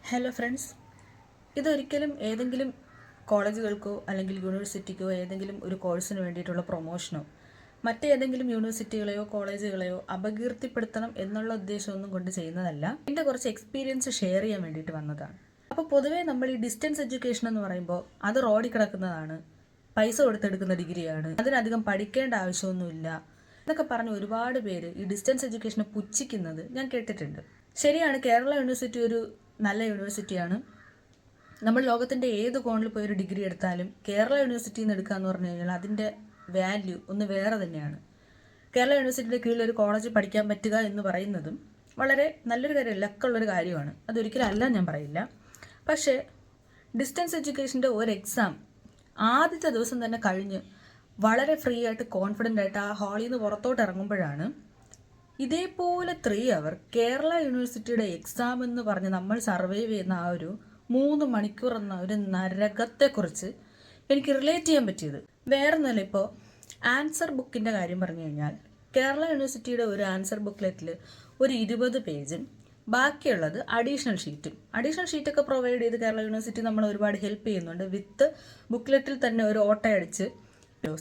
Hello friends, ഇതൊരിക്കലും ഏതെങ്കിലും കോളേജുകൾക്കോ അല്ലെങ്കിൽ യൂണിവേഴ്സിറ്റിക്കോ ഏതെങ്കിലും ഒരു കോഴ്സിന് വേണ്ടിയിട്ടുള്ള പ്രൊമോഷനോ മറ്റേതെങ്കിലും യൂണിവേഴ്സിറ്റികളെയോ കോളേജുകളെയോ അപകീർത്തിപ്പെടുത്തണം എന്നുള്ള ഉദ്ദേശമൊന്നും കൊണ്ട് ചെയ്യുന്നതല്ല. എൻ്റെ കുറച്ച് എക്സ്പീരിയൻസ് ഷെയർ ചെയ്യാൻ വേണ്ടിയിട്ട് വന്നതാണ്. അപ്പോൾ പൊതുവേ നമ്മൾ ഈ ഡിസ്റ്റൻസ് എഡ്യൂക്കേഷൻ എന്ന് പറയുമ്പോൾ അത് റോഡിൽ കിടക്കുന്നതാണ്, പൈസ കൊടുത്തെടുക്കുന്ന ഡിഗ്രിയാണ്, അതിനധികം പഠിക്കേണ്ട ആവശ്യമൊന്നുമില്ല എന്നൊക്കെ പറഞ്ഞ് ഒരുപാട് പേര് ഈ ഡിസ്റ്റൻസ് എഡ്യൂക്കേഷനെ പുച്ഛിക്കുന്നത് ഞാൻ കേട്ടിട്ടുണ്ട്. ശരിയാണ്, കേരള യൂണിവേഴ്സിറ്റി ഒരു നല്ല യൂണിവേഴ്സിറ്റിയാണ്. നമ്മൾ ലോകത്തിൻ്റെ ഏത് കോണിൽ പോയി ഒരു ഡിഗ്രി എടുത്താലും കേരള യൂണിവേഴ്സിറ്റിയിൽ നിന്ന് എടുക്കുക എന്ന് പറഞ്ഞു കഴിഞ്ഞാൽ അതിൻ്റെ വാല്യൂ ഒന്ന് വേറെ തന്നെയാണ്. കേരള യൂണിവേഴ്സിറ്റിയുടെ കീഴിൽ ഒരു കോളേജ് പഠിക്കാൻ പറ്റുക എന്ന് പറയുന്നതും വളരെ നല്ലൊരു കാര്യം, ലക്കുള്ളൊരു കാര്യമാണ്. അതൊരിക്കലും അല്ല ഞാൻ പറയില്ല. പക്ഷേ ഡിസ്റ്റൻസ് എഡ്യൂക്കേഷൻ്റെ ഒരു എക്സാം ആദ്യത്തെ ദിവസം തന്നെ കഴിഞ്ഞ് വളരെ ഫ്രീ ആയിട്ട് കോൺഫിഡൻ്റ് ആയിട്ട് ആ ഹാളിൽ നിന്ന് പുറത്തോട്ട് ഇറങ്ങുമ്പോഴാണ് ഇതേപോലെ 3 അവർ കേരള യൂണിവേഴ്സിറ്റിയുടെ എക്സാം എന്ന് പറഞ്ഞ് നമ്മൾ സർവൈവ് ചെയ്യുന്ന ആ ഒരു 3 മണിക്കൂർ എന്ന ഒരു നരകത്തെക്കുറിച്ച് എനിക്ക് റിലേറ്റ് ചെയ്യാൻ പറ്റിയത്. വേറൊന്നുമല്ല, ഇപ്പോൾ ആൻസർ ബുക്കിൻ്റെ കാര്യം പറഞ്ഞു കഴിഞ്ഞാൽ കേരള യൂണിവേഴ്സിറ്റിയുടെ ഒരു ആൻസർ ബുക്ക്ലെറ്റിൽ ഒരു 20 പേജും ബാക്കിയുള്ളത് അഡീഷണൽ ഷീറ്റൊക്കെ പ്രൊവൈഡ് ചെയ്ത് കേരള യൂണിവേഴ്സിറ്റി നമ്മൾ ഒരുപാട് ഹെൽപ്പ് ചെയ്യുന്നുണ്ട്. വിത്ത് ബുക്ക്ലെറ്റിൽ തന്നെ ഒരു ഓട്ടയടിച്ച്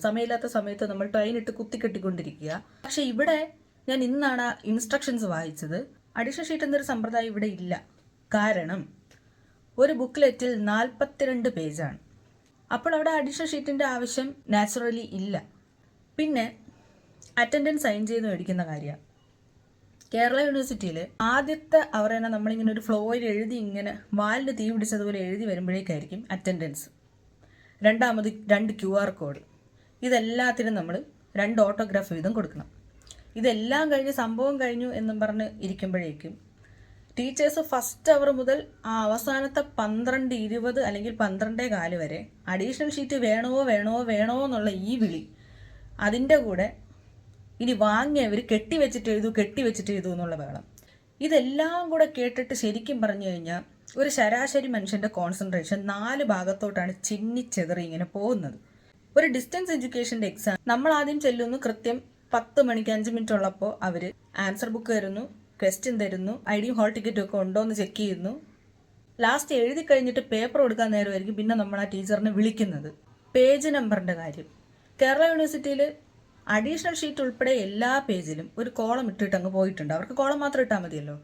സമയമില്ലാത്ത സമയത്ത് നമ്മൾ ട്രെയിൻ ഇട്ട് കുത്തിക്കെട്ടിക്കൊണ്ടിരിക്കുക. പക്ഷെ ഇവിടെ ഞാൻ ഇന്നാണ് ഇൻസ്ട്രക്ഷൻസ് വായിച്ചത്. അഡീഷണൽ ഷീറ്റ് എന്നൊരു സമ്പ്രദായം ഇവിടെ ഇല്ല. കാരണം ഒരു ബുക്ക്ലെറ്റിൽ 42 പേജാണ്. അപ്പോൾ അവിടെ അഡീഷണൽ ഷീറ്റിൻ്റെ ആവശ്യം നാച്ചുറലി ഇല്ല. പിന്നെ അറ്റൻഡൻസ് സൈൻ ചെയ്ത് മേടിക്കുന്ന കാര്യമാണ്. കേരള യൂണിവേഴ്സിറ്റിയിൽ ആദ്യത്തെ അവർ തന്നെ നമ്മളിങ്ങനെ ഒരു ഫ്ലോയിൽ എഴുതി, ഇങ്ങനെ വാലിന് തീ പിടിച്ചതുപോലെ എഴുതി വരുമ്പോഴേക്കായിരിക്കും അറ്റൻഡൻസ്. രണ്ടാമത് 2 QR കോഡ്. ഇതെല്ലാത്തിനും നമ്മൾ 2 ഓട്ടോഗ്രാഫ് വീതം കൊടുക്കണം. ഇതെല്ലാം കഴിഞ്ഞ് സംഭവം കഴിഞ്ഞു എന്നും പറഞ്ഞ് ഇരിക്കുമ്പോഴേക്കും ടീച്ചേഴ്സ് ഫസ്റ്റ് അവർ മുതൽ ആ അവസാനത്തെ 12:20 അല്ലെങ്കിൽ 12:15 വരെ അഡീഷണൽ ഷീറ്റ് വേണോ എന്നുള്ള ഈ വിളി, അതിൻ്റെ കൂടെ ഇനി വാങ്ങിയവർ കെട്ടിവെച്ചിട്ട് എഴുതൂ എന്നുള്ള വേളം. ഇതെല്ലാം കൂടെ കേട്ടിട്ട് ശരിക്കും പറഞ്ഞു കഴിഞ്ഞാൽ ഒരു ശരാശരി മനുഷ്യൻ്റെ കോൺസെൻട്രേഷൻ 4 ഭാഗത്തോട്ടാണ് ചിന്നിച്ചെതറി ഇങ്ങനെ പോകുന്നത്. ഒരു ഡിസ്റ്റൻസ് എഡ്യൂക്കേഷൻ്റെ എക്സാം നമ്മൾ ആദ്യം ചെല്ലുന്നു. കൃത്യം 10 മണിക്ക് 5 മിനിറ്റ് ഉള്ളപ്പോൾ അവർ ആൻസർ ബുക്ക് തരുന്നു, ക്വസ്റ്റ്യൻ തരുന്നു, ഐഡിയും ഹോൾ ടിക്കറ്റും ഒക്കെ ഉണ്ടോ എന്ന് ചെക്ക് ചെയ്യുന്നു. ലാസ്റ്റ് എഴുതി കഴിഞ്ഞിട്ട് പേപ്പർ കൊടുക്കാൻ നേരമായിരിക്കും പിന്നെ നമ്മൾ ആ ടീച്ചറിനെ വിളിക്കുന്നത്. പേജ് നമ്പറിൻ്റെ കാര്യം, കേരള യൂണിവേഴ്സിറ്റിയിൽ അഡീഷണൽ ഷീറ്റ് ഉൾപ്പെടെ എല്ലാ പേജിലും ഒരു കോളം ഇട്ടിട്ട് അങ്ങ് പോയിട്ടുണ്ട്. അവർക്ക് കോളം മാത്രം ഇട്ടാൽ മതിയല്ലോ.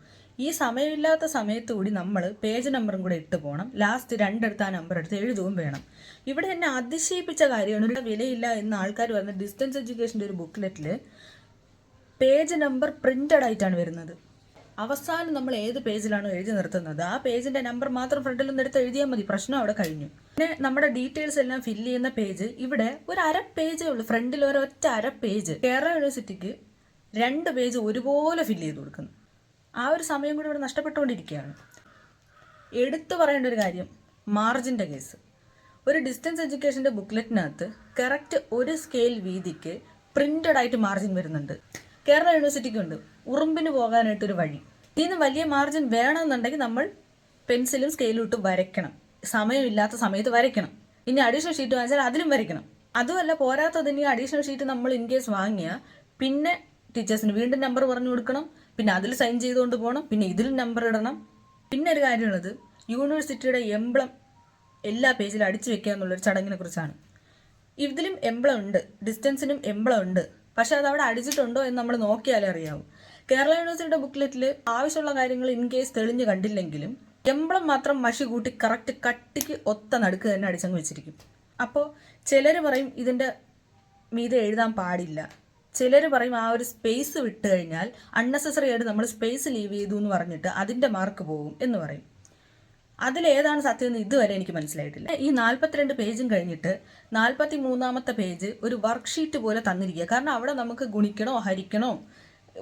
ഈ സമയമില്ലാത്ത സമയത്ത് കൂടി നമ്മൾ പേജ് നമ്പറും കൂടെ ഇട്ട് പോകണം. ലാസ്റ്റ് 2 എടുത്ത് ആ നമ്പർ എടുത്ത് എഴുതുകയും വേണം. ഇവിടെ എന്നെ അതിശയിപ്പിച്ച കാര്യമാണ്, ഒരു വിലയില്ല എന്ന് ആൾക്കാർ പറഞ്ഞ ഡിസ്റ്റൻസ് എഡ്യൂക്കേഷൻ്റെ ഒരു ബുക്ക്ലെറ്റിൽ പേജ് നമ്പർ പ്രിന്റഡ് ആയിട്ടാണ് വരുന്നത്. അവസാനം നമ്മൾ ഏത് പേജിലാണോ എഴുതി നിർത്തുന്നത് ആ പേജിൻ്റെ നമ്പർ മാത്രം ഫ്രണ്ടിൽ നിന്ന് എടുത്ത് എഴുതിയാൽ മതി, പ്രശ്നം അവിടെ കഴിഞ്ഞു. പിന്നെ നമ്മുടെ ഡീറ്റെയിൽസ് എല്ലാം ഫില്ല് ചെയ്യുന്ന പേജ് ഇവിടെ ഒരു 1/2 പേജേ ഉള്ളൂ. ഫ്രണ്ടിൽ ഒരൊറ്റ 1/2 പേജ്. കേരള യൂണിവേഴ്സിറ്റിക്ക് 2 പേജ് ഒരുപോലെ ഫില്ല് ചെയ്ത് കൊടുക്കുന്നു. ആ ഒരു സമയം കൂടി ഇവിടെ നഷ്ടപ്പെട്ടുകൊണ്ടിരിക്കുകയാണ്. എടുത്തു പറയേണ്ട ഒരു കാര്യം, മാർജിൻ്റെ കേസ്. ഒരു ഡിസ്റ്റൻസ് എഡ്യൂക്കേഷൻ്റെ ബുക്ക്ലെറ്റിനകത്ത് കറക്റ്റ് ഒരു സ്കെയിൽ വീതിക്ക് പ്രിന്റഡ് ആയിട്ട് മാർജിൻ വരുന്നുണ്ട്. കേരള യൂണിവേഴ്സിറ്റിക്കുണ്ട് ഉറുമ്പിന് പോകാനായിട്ടൊരു വഴി. ഇതിന് വലിയ മാർജിൻ വേണമെന്നുണ്ടെങ്കിൽ നമ്മൾ പെൻസിലും സ്കെയിലും ഇട്ട് വരയ്ക്കണം. സമയമില്ലാത്ത സമയത്ത് വരയ്ക്കണം. ഇനി അഡീഷണൽ ഷീറ്റ് വാങ്ങിച്ചാൽ അതിലും വരയ്ക്കണം. അതുമല്ല, പോരാത്തതിന് അഡീഷണൽ ഷീറ്റ് നമ്മൾ ഇൻ കേസ് വാങ്ങിയാൽ പിന്നെ ടീച്ചേഴ്സിന് വീണ്ടും നമ്പർ പറഞ്ഞു കൊടുക്കണം, പിന്നെ അതിൽ സൈൻ ചെയ്തുകൊണ്ട് പോകണം, പിന്നെ ഇതിലും നമ്പർ ഇടണം. പിന്നെ ഒരു കാര്യമുള്ളത്, യൂണിവേഴ്സിറ്റിയുടെ എംബ്ലം എല്ലാ പേജിലും അടിച്ചു വെക്കുക എന്നുള്ളൊരു ചടങ്ങിനെ കുറിച്ചാണ്. ഇതിലും എംബ്ലം ഉണ്ട്, ഡിസ്റ്റൻസിനും എംബ്ലം ഉണ്ട്. പക്ഷെ അത് അവിടെ അടിച്ചിട്ടുണ്ടോ എന്ന് നമ്മൾ നോക്കിയാലേ അറിയാവും. കേരള യൂണിവേഴ്സിറ്റിയുടെ ബുക്ക്ലെറ്റിൽ ആവശ്യമുള്ള കാര്യങ്ങൾ ഇൻ കേസ് തെളിഞ്ഞ് കണ്ടില്ലെങ്കിലും എംബ്ലം മാത്രം മഷി കൂട്ടി കറക്റ്റ് കട്ടിക്ക് ഒത്ത നടുക്ക് തന്നെ അടിച്ചങ്ങ് വെച്ചിരിക്കും. അപ്പോൾ ചിലർ പറയും ഇതിൻ്റെ മീതെ എഴുതാൻ പാടില്ല, ചിലർ പറയും ആ ഒരു സ്പേസ് വിട്ട് കഴിഞ്ഞാൽ അൺനെസസറി ആയിട്ട് നമ്മൾ സ്പേസ് ലീവ് ചെയ്തു എന്ന് പറഞ്ഞിട്ട് അതിൻ്റെ മാർക്ക് പോകും എന്ന് പറയും. അതിലേതാണ് സത്യം എന്ന് ഇതുവരെ എനിക്ക് മനസ്സിലായിട്ടില്ല. ഈ 42 പേജും കഴിഞ്ഞിട്ട് 43ാമത്തെ പേജ് ഒരു വർക്ക്ഷീറ്റ് പോലെ തന്നിരിക്കുക. കാരണം അവിടെ നമുക്ക് ഗുണിക്കണോ ഹരിക്കണോ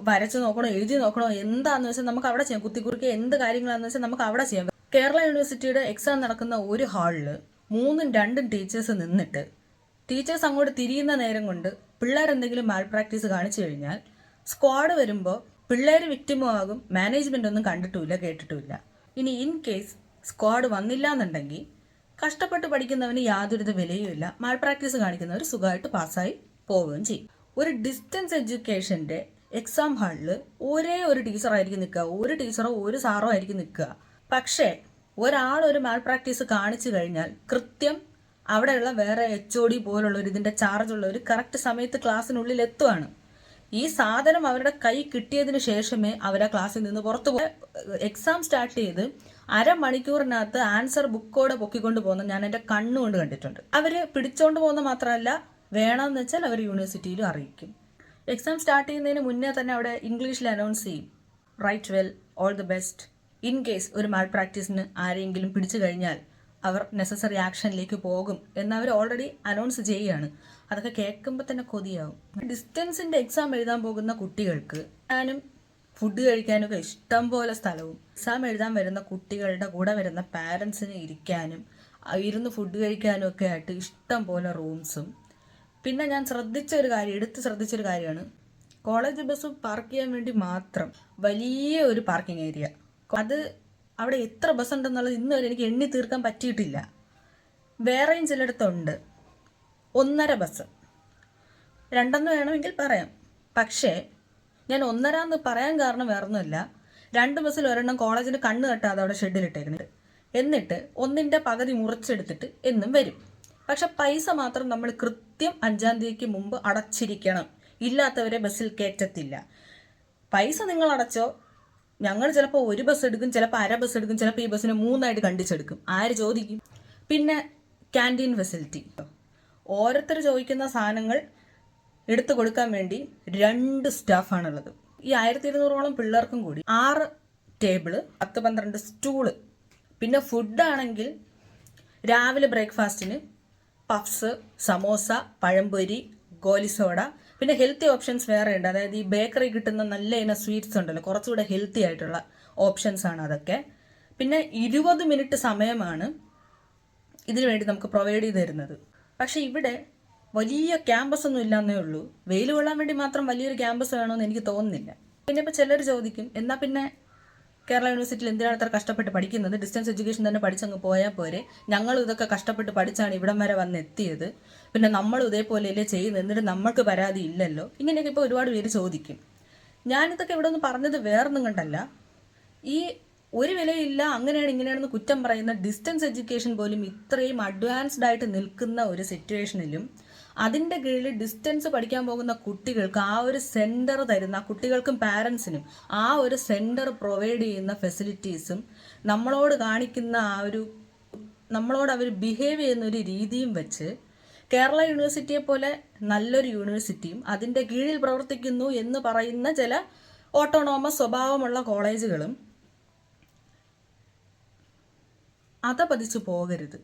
വരച്ച് നോക്കണോ എഴുതി നോക്കണോ എന്താണെന്ന് വെച്ചാൽ നമുക്ക് അവിടെ ചെയ്യാം. കുത്തിക്കുറുക്കി എന്ത് കാര്യങ്ങളാണെന്ന് വെച്ചാൽ നമുക്ക് അവിടെ ചെയ്യാം. കേരള യൂണിവേഴ്സിറ്റിയുടെ എക്സാം നടക്കുന്ന ഒരു ഹാളിൽ 3ഉം 2ഉം ടീച്ചേഴ്സ് നിന്നിട്ട് ടീച്ചേഴ്സ് അങ്ങോട്ട് തിരിയുന്ന നേരം കൊണ്ട് പിള്ളേരെന്തെങ്കിലും മാൽ പ്രാക്ടീസ് കാണിച്ചു കഴിഞ്ഞാൽ സ്ക്വാഡ് വരുമ്പോൾ പിള്ളേർ വിക്ടിമും ആകും. മാനേജ്മെൻ്റ് ഒന്നും കണ്ടിട്ടുമില്ല കേട്ടിട്ടുമില്ല. ഇനി ഇൻ കേസ് സ്ക്വാഡ് വന്നില്ല എന്നുണ്ടെങ്കിൽ കഷ്ടപ്പെട്ട് പഠിക്കുന്നവന് യാതൊരുവിധ വിലയുമില്ല. മാൽ പ്രാക്ടീസ് കാണിക്കുന്നവർ സുഖമായിട്ട് പാസ്സായി പോവുകയും ചെയ്യും. ഒരു ഡിസ്റ്റൻസ് എഡ്യൂക്കേഷൻ്റെ എക്സാം ഹാളിൽ ഒരേ ഒരു ടീച്ചറായിരിക്കും നിൽക്കുക, ഒരു ടീച്ചറോ ഒരു സാറോ ആയിരിക്കും നിൽക്കുക. പക്ഷേ ഒരാൾ ഒരു മാൽ പ്രാക്ടീസ് കാണിച്ചു കഴിഞ്ഞാൽ കൃത്യം അവിടെയുള്ള വേറെ HOD പോലുള്ളവർ, ഇതിൻ്റെ ചാർജുള്ളവർ കറക്റ്റ് സമയത്ത് ക്ലാസ്സിനുള്ളിൽ എത്തുവാണ്. ഈ സാധനം അവരുടെ കൈ കിട്ടിയതിന് ശേഷമേ അവരെ ക്ലാസ്സിൽ നിന്ന് പുറത്തു പോയി. എക്സാം സ്റ്റാർട്ട് ചെയ്ത് അരമണിക്കൂറിനകത്ത് ആൻസർ ബുക്കോടെ പൊക്കിക്കൊണ്ട് പോകുന്ന ഞാൻ എൻ്റെ കണ്ണുകൊണ്ട് കണ്ടിട്ടുണ്ട്. അവർ പിടിച്ചോണ്ട് പോകുന്ന മാത്രമല്ല, വേണമെന്ന് വെച്ചാൽ അവർ യൂണിവേഴ്സിറ്റിയിലും അറിയിക്കും. എക്സാം സ്റ്റാർട്ട് ചെയ്യുന്നതിന് മുന്നേ തന്നെ അവിടെ ഇംഗ്ലീഷിൽ അനൗൺസ് ചെയ്യും, right well, all the best. In case ഒരു മാൽ പ്രാക്ടീസിന് ആരെങ്കിലും പിടിച്ചു കഴിഞ്ഞാൽ അവർ നെസസറി ആക്ഷനിലേക്ക് പോകും എന്നവർ ഓൾറെഡി അനൗൺസ് ചെയ്യുകയാണ്. അതൊക്കെ കേൾക്കുമ്പോൾ തന്നെ കൊതിയാവും. ഡിസ്റ്റൻസിൻ്റെ എക്സാം എഴുതാൻ പോകുന്ന കുട്ടികൾക്ക് ഞാനും ഫുഡ് കഴിക്കാനൊക്കെ ഇഷ്ടം പോലെ സ്ഥലവും, എക്സാം എഴുതാൻ വരുന്ന കുട്ടികളുടെ കൂടെ വരുന്ന പാരൻസിന് ഇരിക്കാനും ഇരുന്ന് ഫുഡ് കഴിക്കാനും ഒക്കെ ആയിട്ട് ഇഷ്ടം പോലെ റൂംസും. പിന്നെ ഞാൻ എടുത്ത് ശ്രദ്ധിച്ചൊരു കാര്യമാണ്, കോളേജ് ബസ് പാർക്ക് ചെയ്യാൻ വേണ്ടി മാത്രം വലിയ ഒരു പാർക്കിംഗ് ഏരിയ. അത് അവിടെ എത്ര ബസ് ഉണ്ടെന്നുള്ളത് ഇന്ന് വരെ എനിക്ക് എണ്ണി തീർക്കാൻ പറ്റിയിട്ടില്ല. വേറെയും ചിലയിടത്തുണ്ട് 1.5 ബസ്, 2 വേണമെങ്കിൽ പറയാം. പക്ഷേ ഞാൻ 1.5 പറയാൻ കാരണം വേറൊന്നുമില്ല, 2 ബസ്സിൽ ഒരെണ്ണം കോളേജിന് കണ്ണ് കെട്ടാതെ അവിടെ ഷെഡിലിട്ടേക്കുന്നുണ്ട്. എന്നിട്ട് ഒന്നിൻ്റെ പകുതി മുറിച്ചെടുത്തിട്ട് എന്നും വരും. പക്ഷെ പൈസ മാത്രം നമ്മൾ കൃത്യം 5-ാം തീയതിക്ക് മുമ്പ് അടച്ചിരിക്കണം. ഇല്ലാത്തവരെ ബസ്സിൽ കയറ്റത്തില്ല. പൈസ നിങ്ങൾ അടച്ചോ, ഞങ്ങൾ ചിലപ്പോൾ 1 ബസ് എടുക്കും, ചിലപ്പോൾ അര ബസ് എടുക്കും, ചിലപ്പോൾ ഈ ബസ്സിനെ 3 കണ്ടിച്ചെടുക്കും. ആര് ചോദിക്കും? പിന്നെ ക്യാൻറ്റീൻ ഫെസിലിറ്റി, ഓരോരുത്തർ ചോദിക്കുന്ന സാധനങ്ങൾ എടുത്തു കൊടുക്കാൻ വേണ്ടി 2 സ്റ്റാഫാണുള്ളത്. ഈ 1200ഓളം പിള്ളേർക്കും കൂടി 6 ടേബിള്, 10-12 സ്റ്റൂള്. പിന്നെ ഫുഡാണെങ്കിൽ രാവിലെ ബ്രേക്ക്ഫാസ്റ്റിന് പഫ്സ്, സമോസ, പഴംപൊരി, ഗോലിസോഡ. പിന്നെ ഹെൽത്തി ഓപ്ഷൻസ് വേറെ ഉണ്ട്. അതായത് ഈ ബേക്കറി കിട്ടുന്ന നല്ല ഇനം സ്വീറ്റ്സ് ഉണ്ടല്ലോ, കുറച്ചുകൂടെ ഹെൽത്തി ആയിട്ടുള്ള ഓപ്ഷൻസ് ആണ് അതൊക്കെ. പിന്നെ 20 മിനിറ്റ് സമയമാണ് ഇതിനു വേണ്ടി നമുക്ക് പ്രൊവൈഡ് ചെയ്ത് തരുന്നത്. പക്ഷെ ഇവിടെ വലിയ ക്യാമ്പസ് ഒന്നും ഇല്ലാന്നേ ഉള്ളൂ. വെയിൽ കൊള്ളാൻ വേണ്ടി മാത്രം വലിയൊരു ക്യാമ്പസ് വേണമെന്ന് എനിക്ക് തോന്നുന്നില്ല. പിന്നെ ഇപ്പോൾ ചിലർ ചോദിക്കും, എന്നാൽ പിന്നെ കേരള യൂണിവേഴ്സിറ്റിയിൽ എന്തിനാണ് ഇത്ര കഷ്ടപ്പെട്ട് പഠിക്കുന്നത്? ഡിസ്റ്റൻസ് എഡ്യൂക്കേഷൻ തന്നെ പഠിച്ചങ്ങ് പോയാൽ പോരെ, ഞങ്ങളും ഇതൊക്കെ കഷ്ടപ്പെട്ട് പഠിച്ചാണ് ഇവിടം വരെ വന്ന് എത്തിയത്, പിന്നെ നമ്മളും ഇതേപോലെയല്ലേ ചെയ്യുന്നത്, എന്നിട്ട് നമ്മൾക്ക് പരാതി ഇല്ലല്ലോ. ഇങ്ങനെയൊക്കെ ഇപ്പോൾ ഒരുപാട് പേര് ചോദിക്കും. ഞാനിതൊക്കെ ഇവിടെ ഒന്ന് പറഞ്ഞത് വേറൊന്നും കണ്ടല്ല, ഈ ഒരു വിലയില്ല അങ്ങനെയാണ് ഇങ്ങനെയാണെന്ന് കുറ്റം പറയുന്ന ഡിസ്റ്റൻസ് എഡ്യൂക്കേഷൻ പോലും ഇത്രയും അഡ്വാൻസ്ഡ് ആയിട്ട് നിൽക്കുന്ന ഒരു സിറ്റുവേഷനിലും അതിൻ്റെ കീഴിൽ ഡിസ്റ്റൻസ് പഠിക്കാൻ പോകുന്ന കുട്ടികൾക്ക് ആ ഒരു സെൻറ്റർ തരുന്ന, കുട്ടികൾക്കും പാരൻസിനും ആ ഒരു സെൻറ്റർ പ്രൊവൈഡ് ചെയ്യുന്ന ഫെസിലിറ്റീസും നമ്മളോട് കാണിക്കുന്ന നമ്മളോട് അവർ ബിഹേവ് ചെയ്യുന്ന ഒരു രീതിയും വെച്ച് കേരള യൂണിവേഴ്സിറ്റിയെ പോലെ നല്ലൊരു യൂണിവേഴ്സിറ്റിയും അതിൻ്റെ കീഴിൽ പ്രവർത്തിക്കുന്നു എന്ന് പറയുന്ന ചില ഓട്ടോണോമസ് സ്വഭാവമുള്ള കോളേജുകളും അതപതിച്ചു പോകരുത്.